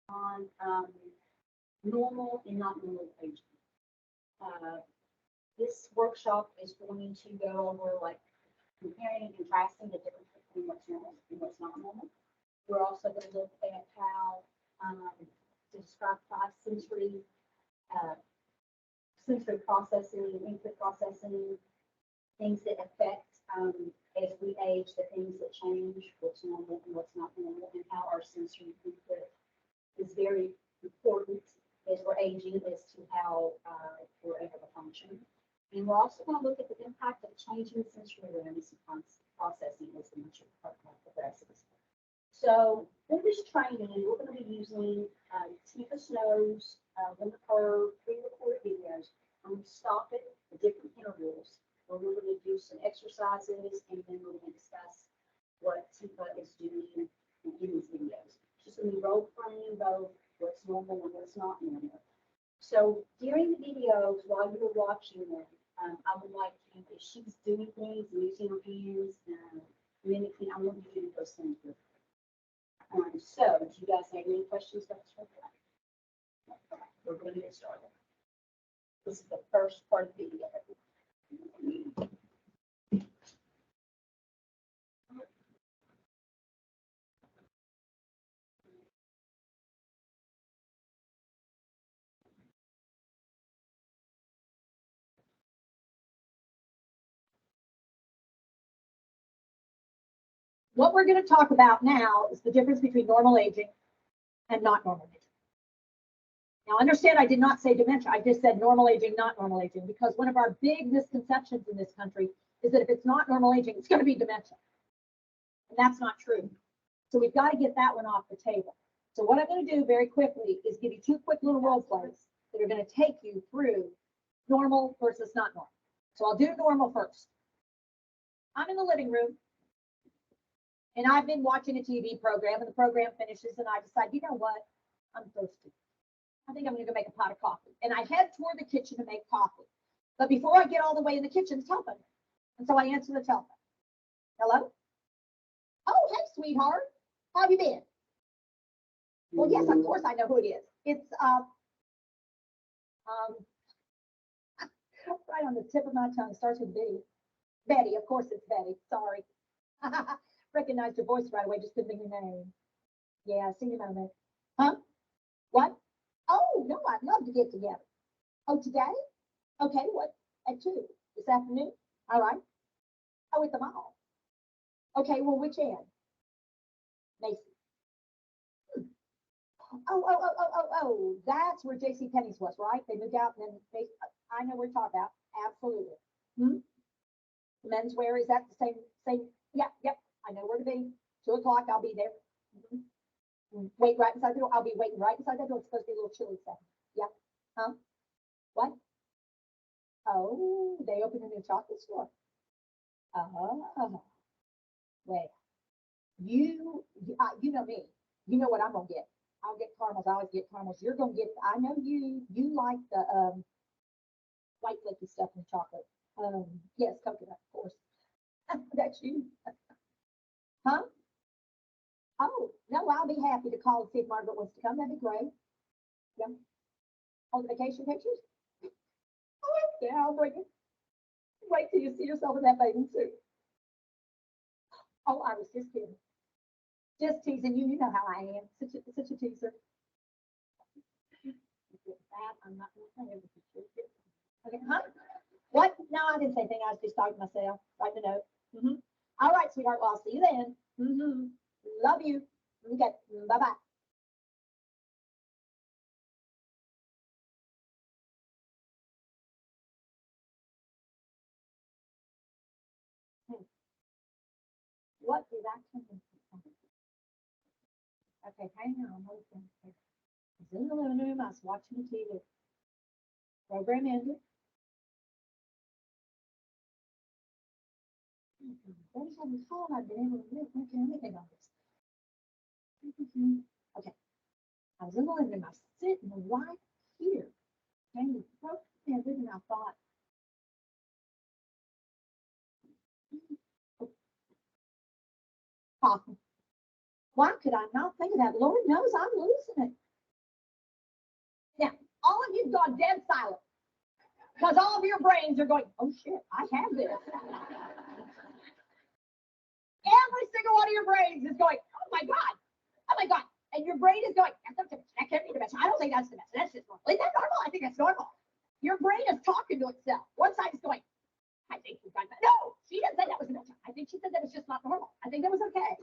on normal and not normal aging. This workshop is going to go over like comparing and contrasting the difference between what's normal and what's not normal. We're also going to look at how to describe five uh, sensory processing, input processing, things that affect as we age, the things that change, what's normal and what's not normal, and how our sensory input is very important as we're aging as to how we're able to function. And we're also going to look at the impact of changing sensory awareness and processing as the mature progresses. So in this training, we're going to be using Tina Snow's one of her pre-recorded videos. I'm going to stop it at different intervals where we're going to do some exercises and then we're going to discuss what Tina is doing in these videos. She's going to be role playing both what's normal and what's not normal. So during the videos, while you're watching them, I would like you, if she's doing things, using her hands, mimicking, I want you to do those things with her. So, do you guys have any questions about this? We're going to get started. This is the first part of the video. What we're going to talk about now is the difference between normal aging and not normal aging. Now, understand I did not say dementia. I just said normal aging, not normal aging, because one of our big misconceptions in this country is that if it's not normal aging, it's going to be dementia. And that's not true. So we've got to get that one off the table. So what I'm going to do very quickly is give you two quick little role plays that are going to take you through normal versus not normal. So I'll do normal first. I'm in the living room. And I've been watching a TV program, and the program finishes, and I decide, you know what? I'm thirsty. I think I'm going to go make a pot of coffee. And I head toward the kitchen to make coffee. But before I get all the way in the kitchen, the telephone rings. And so I answer the telephone. Hello? Oh, hey, sweetheart. How have you been? Well, yes, of course I know who it is. It's right on the tip of my tongue. It starts with B. Betty, of course it's Betty. Sorry. Recognized your voice right away, just couldn't think of your name. Yeah, see you in a moment. Huh? What? Oh, no, I'd love to get together. Oh, today? Okay, what? At 2 this afternoon? All right. Oh, at the mall. Okay, well, which end? Macy's. Oh, that's where J.C. Penney's was, right? They moved out and then I know what you're talking about. Absolutely. Menswear, is that the same? Yeah, yep. I know where to be. 2 o'clock, I'll be there. Wait right inside the door. I'll be waiting right inside that door. It's supposed to be a little chilly second. Yeah. Huh? What? Oh, they opened a new chocolate store. Oh. Well, you know me. You know what I'm gonna get. I'll get caramels. I always get caramels. You're gonna get. I know you like the white flaky stuff in chocolate. Yes, coconut, of course. That's you. Huh? Oh, no, I'll be happy to call and see if Margaret wants to come. That'd be great. Yeah. On the vacation pictures? Oh, yeah, I'll bring it. Wait till you see yourself in that bathing suit. Oh, I was just kidding. Just teasing you. You know how I am. Such a teaser. That, I'm not going to say everything. Okay, huh? What? No, I didn't say anything. I was just talking to myself. Writing a note. All right, sweetheart. Well, I'll see you then. Love you. Okay. Bye-bye. What is actually? Okay, hang on. I was in the living room. I was watching the TV. Program ended. Every time we called, I've been able to make anything on this. Okay. I was in the living room. I was sitting right here. And the program ended, and I thought, why could I not think of that? Lord knows I'm losing it. All of you've gone dead silent because all of your brains are going, oh shit, I have this. Every single one of your brains is going, oh my God, oh my God. And your brain is going, that's not dementia. That can't be dementia. I don't think that's dementia. That's just normal. Is that normal? I think that's normal. Your brain is talking to itself. One side is going, I think you've got that. No, she didn't say that was dementia. I think she said that was just not normal. I think that was okay.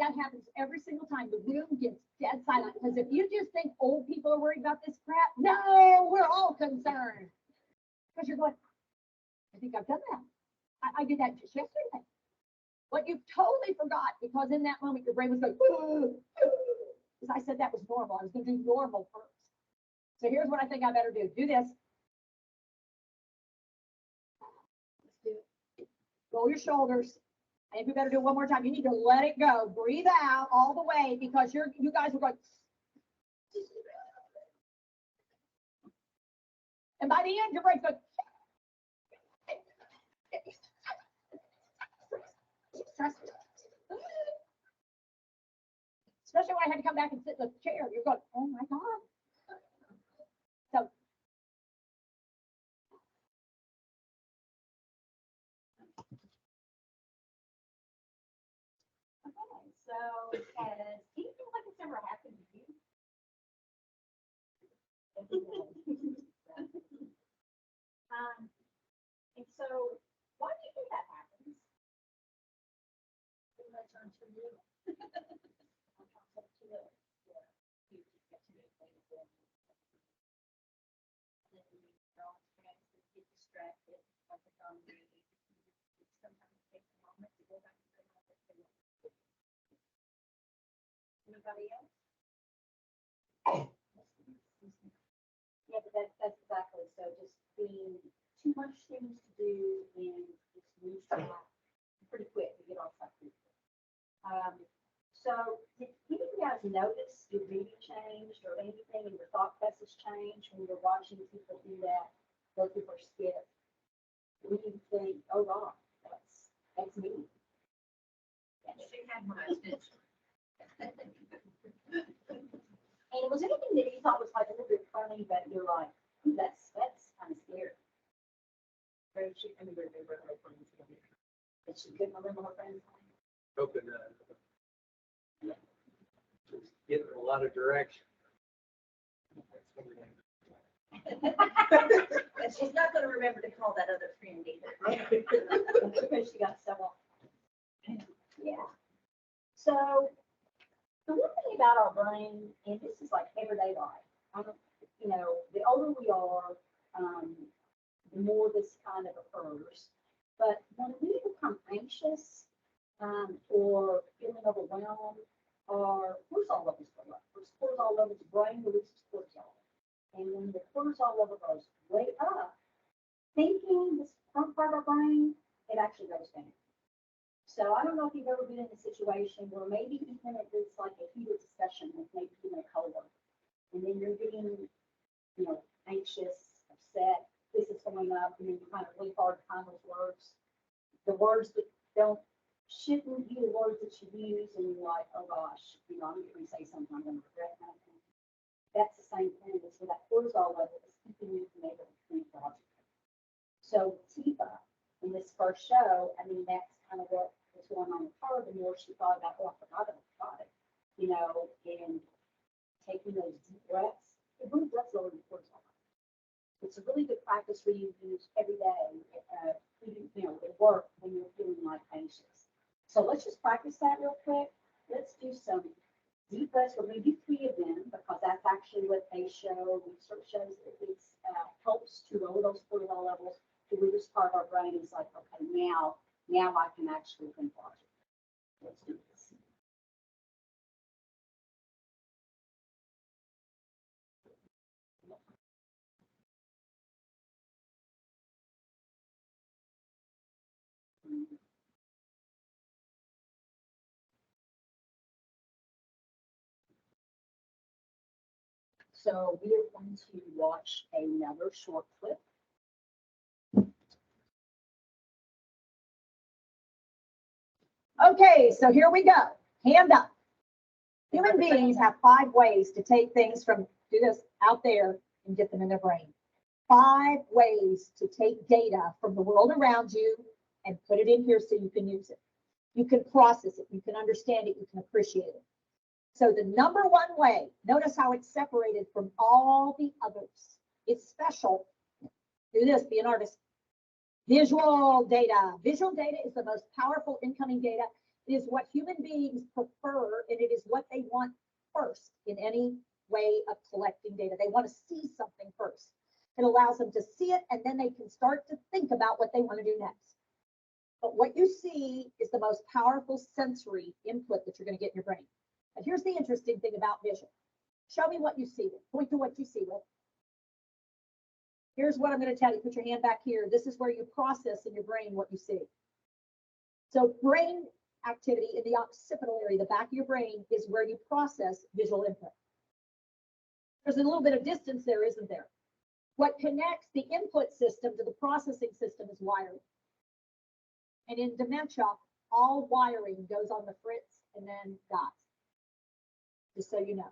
That happens every single time. The room gets dead silent because if you just think old people are worried about this crap, no, we're all concerned. Because you're going, I think I've done that. I did that just yesterday. What you totally forgot, because in that moment your brain was going, because I said that was normal. I was going to do normal first. So here's what I think I better do. Do this. Let's do it. Roll your shoulders. I think we better do it one more time. You need to let it go. Breathe out all the way because you guys are going. And by the end, your brain's going. Especially when I had to come back and sit in the chair. You're going, oh my God. So so has anything like this ever happened to you? And so why do you think that happens? I turn to you. Get distracted. Sometimes it takes a moment to go back to the anybody else? Yeah, but that's exactly so. Just being too much things to do and just lose track pretty quick to get off that. So did any of you guys notice your reading changed or anything in your thought process changed when you're watching people do that, go through or skip? When you think, oh God, that's me. She had my attention. And was anything that you thought was like a little bit funny, but you're like, that's kind of scary. Very she couldn't remember her friends. But she couldn't remember her friends. Hoping just getting a lot of direction. And she's not going to remember to call that other friend either. Because she got several. Yeah. So the one thing about our brain, and this is like everyday life, the older we are, the more this kind of occurs. But when we become anxious or feeling overwhelmed, our cortisol levels go up. Cortisol levels, the brain releases cortisol. And when the cortisol level goes way up, thinking, this front part of our brain, it actually goes down. So I don't know if you've ever been in a situation where maybe even if it's like a heated discussion with maybe even a coworker, and then you're getting, anxious, upset, this is coming up, and then you find it really hard to find those words. The words that shouldn't be the words that you use, and you're like, oh gosh, I'm going to say something I'm going to regret that. That's the same thing. It's where that cortisol level is keeping you from able to think logically. So Tifa, in this first show, that's kind of what was going on with her. The more she thought about, oh, I forgot it, and taking those deep breaths, it really does lower the cortisol level. It's a really good practice for you to use every day, at work when you're feeling like anxious. So let's just practice that real quick. Let's do some deep breaths. We're going to do 3 of them because that's actually what they show. Research shows that it helps to lower those cortisol levels. The weirdest part of our brain is like, okay, now I can actually think logically. Let's do this. So we are going to watch another short clip. okay, so here we go. Hand up. Human beings have 5 ways to take things from, do this, out there and get them in their brain. 5 ways to take data from the world around you and put it in here so you can use it. You can process it, you can understand it, you can appreciate it. So the number 1 way, notice how it's separated from all the others. It's special. Do this, be an artist. Visual data. Visual data is the most powerful incoming data. It is what human beings prefer, and it is what they want first in any way of collecting data. They want to see something first. It allows them to see it, and then they can start to think about what they want to do next. But what you see is the most powerful sensory input that you're going to get in your brain. And here's the interesting thing about vision. Show me what you see. Point to what you see with. Here's what I'm going to tell you. Put your hand back here. This is where you process in your brain what you see. So brain activity in the occipital area, the back of your brain, is where you process visual input. There's a little bit of distance there, isn't there? What connects the input system to the processing system is wiring. And in dementia, all wiring goes on the fritz and then dots, just so you know.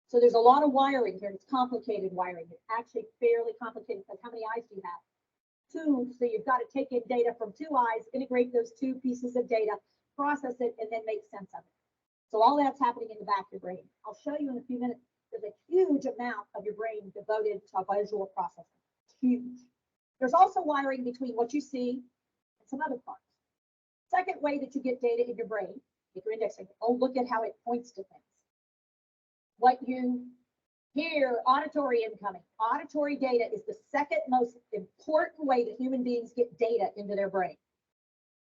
So there's a lot of wiring here. It's complicated wiring. It's actually fairly complicated because how many eyes do you have? 2. So you've got to take in data from 2 eyes, integrate those 2 pieces of data, process it, and then make sense of it. So all that's happening in the back of your brain. I'll show you in a few minutes. There's a huge amount of your brain devoted to visual processing. It's huge. There's also wiring between what you see and some other parts. Second way that you get data in your brain, if you're indexing, look at how it points to things. What you hear, auditory incoming. Auditory data is the second most important way that human beings get data into their brain.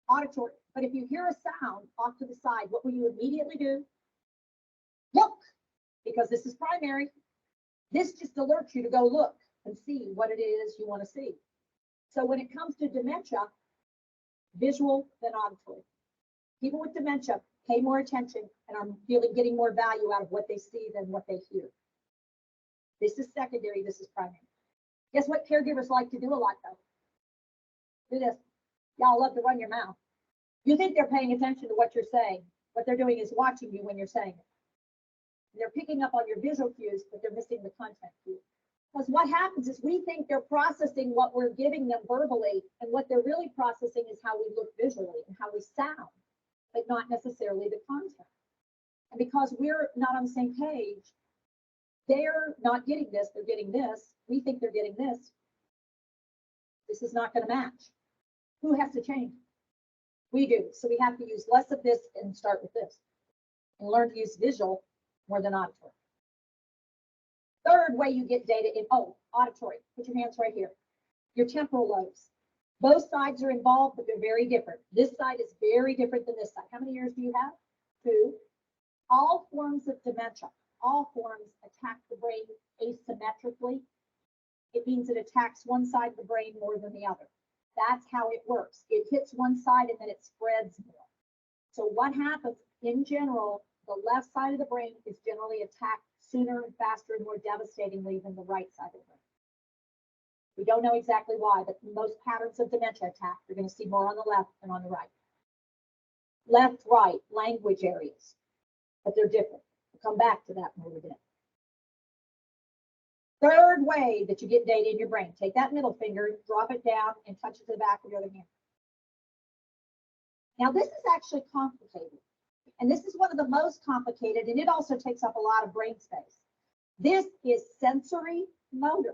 Auditory. But if you hear a sound off to the side, what will you immediately do? Look, because this is primary. This just alerts you to go look and see what it is you want to see. So when it comes to dementia, visual than auditory. People with dementia pay more attention and are getting more value out of what they see than what they hear. This is secondary, this is primary. Guess what caregivers like to do a lot though? Do this. Y'all love to run your mouth. You think they're paying attention to what you're saying. What they're doing is watching you when you're saying it. They're picking up on your visual cues, but they're missing the content cues. Because what happens is we think they're processing what we're giving them verbally, and what they're really processing is how we look visually and how we sound, but not necessarily the content. And because we're not on the same page, they're not getting this, they're getting this. We think they're getting this. This is not going to match. Who has to change? We do. So we have to use less of this and start with this and learn to use visual more than auditory. Third way you get data in, auditory. Put your hands right here. Your temporal lobes. Both sides are involved, but they're very different. This side is very different than this side. How many ears do you have? 2. All forms of dementia, all forms attack the brain asymmetrically. It means it attacks one side of the brain more than the other. That's how it works. It hits one side and then it spreads more. So what happens in general, the left side of the brain is generally attacked sooner and faster and more devastatingly than the right side of the brain. We don't know exactly why, but most patterns of dementia attack, you're going to see more on the left than on the right. Left, right, language areas, but they're different. We'll come back to that in a little bit. Third way that you get data in your brain, take that middle finger, drop it down, and touch it to the back of your other hand. Now, this is actually complicated, and this is one of the most complicated, and it also takes up a lot of brain space. This is sensory motor.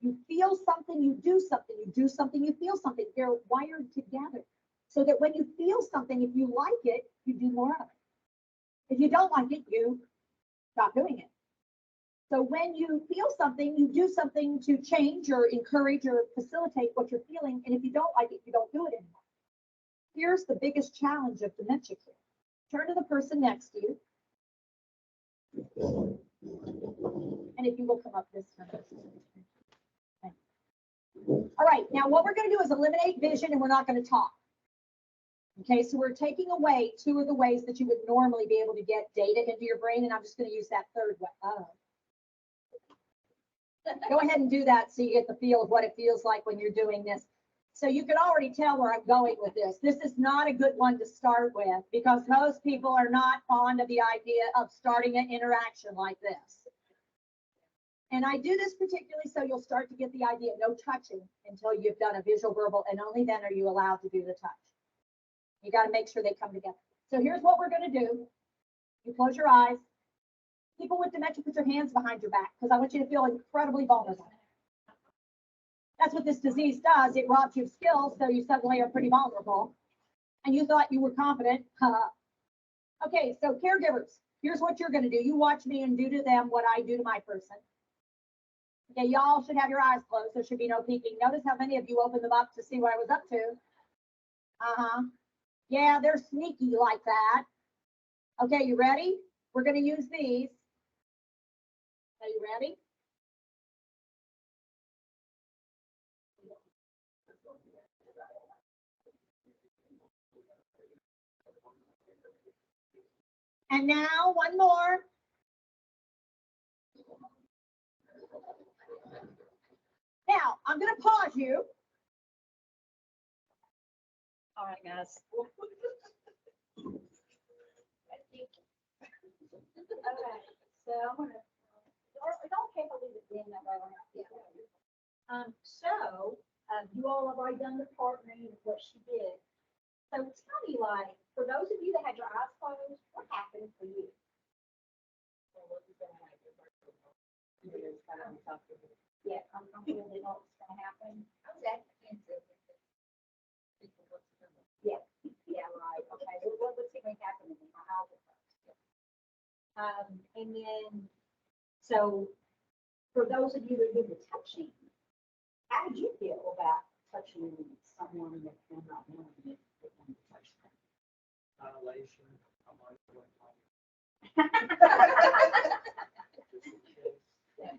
You feel something, you do something, you do something, you feel something. They're wired together so that when you feel something, if you like it, you do more of it. If you don't like it, you stop doing it. So when you feel something, you do something to change or encourage or facilitate what you're feeling. And if you don't like it, you don't do it anymore. Here's the biggest challenge of dementia care. Turn to the person next to you. And if you will come up this time. Okay. All right, now what we're going to do is eliminate vision and we're not going to talk. Okay, so we're taking away 2 of the ways that you would normally be able to get data into your brain, and I'm just going to use that third way. Go ahead and do that so you get the feel of what it feels like when you're doing this. So you can already tell where I'm going with this. This is not a good one to start with because most people are not fond of the idea of starting an interaction like this. And I do this particularly so you'll start to get the idea, no touching until you've done a visual verbal, and only then are you allowed to do the touch. You got to make sure they come together. So here's what we're going to do. You close your eyes. People with dementia, put your hands behind your back because I want you to feel incredibly vulnerable. That's what this disease does. It robs you of skills, so you suddenly are pretty vulnerable. And you thought you were confident. Okay, so caregivers, here's what you're going to do. You watch me and do to them what I do to my person. Okay, y'all should have your eyes closed. There should be no peeking. Notice how many of you opened them up to see what I was up to. Yeah, they're sneaky like that. Okay, you ready? We're going to use these. Are you ready? And now one more. Now, I'm going to pause you. All right, guys. Okay, so I'm gonna, don't care if I leave it in that way. You all have already done the partnering of what she did. So tell me, like, for those of you that had your eyes closed, what happened for you? Yeah, I'm really know what's gonna happen. I was apprehensive. Yeah, yeah, right, okay, well, what's gonna happen in my eyes? And then, so for those of you that did the touching, how did you feel about touching someone that you're not knowing that you want to touch them? Violation. I'm like, what?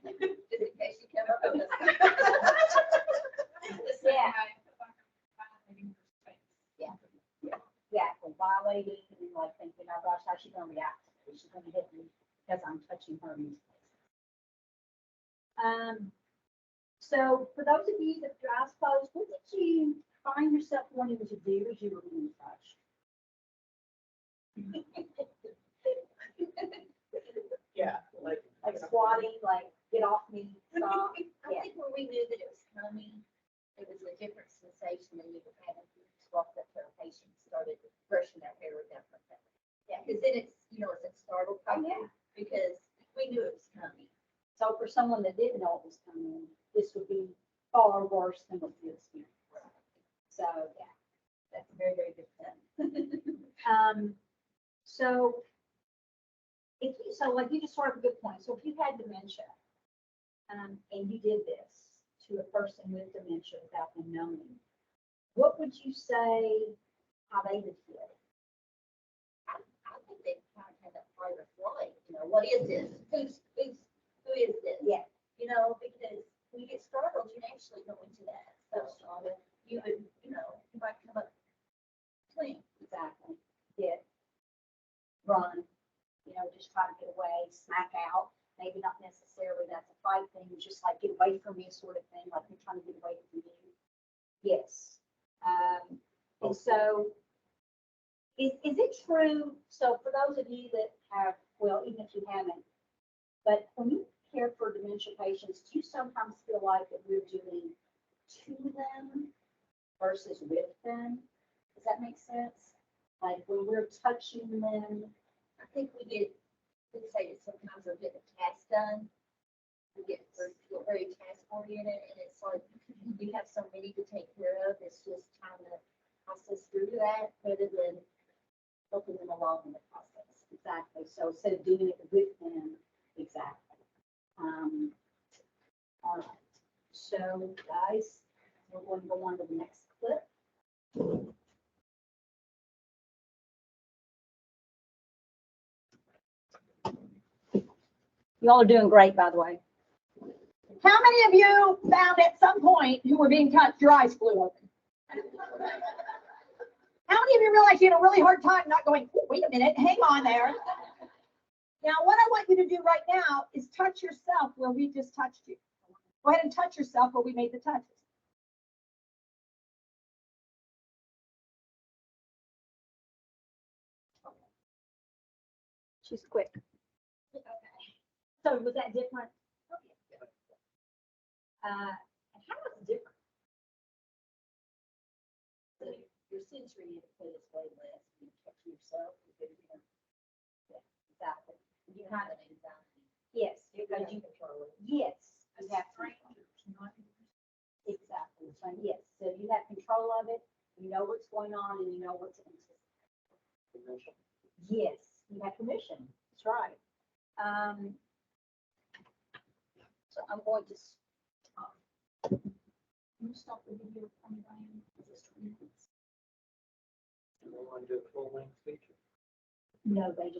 Just in case you come up with this. Yeah. Yeah, exactly, violating and like thinking, oh gosh, how's she gonna react? She's gonna hit me because I'm touching her in these places. So for those of you that your eyes closed, what did you find yourself wanting to do as you were being touched? Yeah, like Squatting, like get off me, stop. I think when we knew that it was coming, it was a different sensation than you would have if you just walked up to a patient and started brushing their hair with that. Yeah, because then it's, it's a startle Oh, yeah. because we knew it was coming. So for someone that didn't know it was coming, this would be far worse than what you experienced. So yeah, That's a very, very good thing. So like you just sort of a good point. So if you had dementia, and you did this to a person with dementia without them knowing, what would you say how they would feel? I think they kind of had that fight or flight, what is this? Who is this? Yeah. Because when you get startled, you naturally go into that. So you would, you might come up clean. Exactly. Get, run, just try to get away, smack out. Maybe not necessarily that's a fight thing, it's just like get away from me sort of thing, like you're trying to get away from you. Yes. And so is it true? So for those of you that have, well, even if you haven't, but when you care for dementia patients, do you sometimes feel like that we're doing to them versus with them? Does that make sense? Like when we're touching them, I think we would say that sometimes we're getting a task done. We feel very task oriented, and it's like we have so many to take care of. It's just trying to process through that rather than helping them along in the process. exactly. So instead of doing it with them, exactly. All right. So guys, we're going to go on to the next clip. Y'all are doing great, by the way. How many of you found at some point who were being touched, your eyes flew open? How many of you realized you had a really hard time not going, oh, wait a minute, hang on there. Now, what I want you to do right now is touch yourself where we just touched you. Go ahead and touch yourself where we made the touches. She's quick. Okay. So was that different? And how was it different? So your sensory input is way less. You talk to yourself. Yeah, exactly. You have an anxiety. Yes, You because have you, control. yes, you have control. Exactly, so yes, so you have control of it, you know what's going on and you know what's anticipated. Yes, you have permission, that's right. So I'm going to stop. Can you stop the video from Brian? Just 20 minutes. You want to do a full length feature? No, they just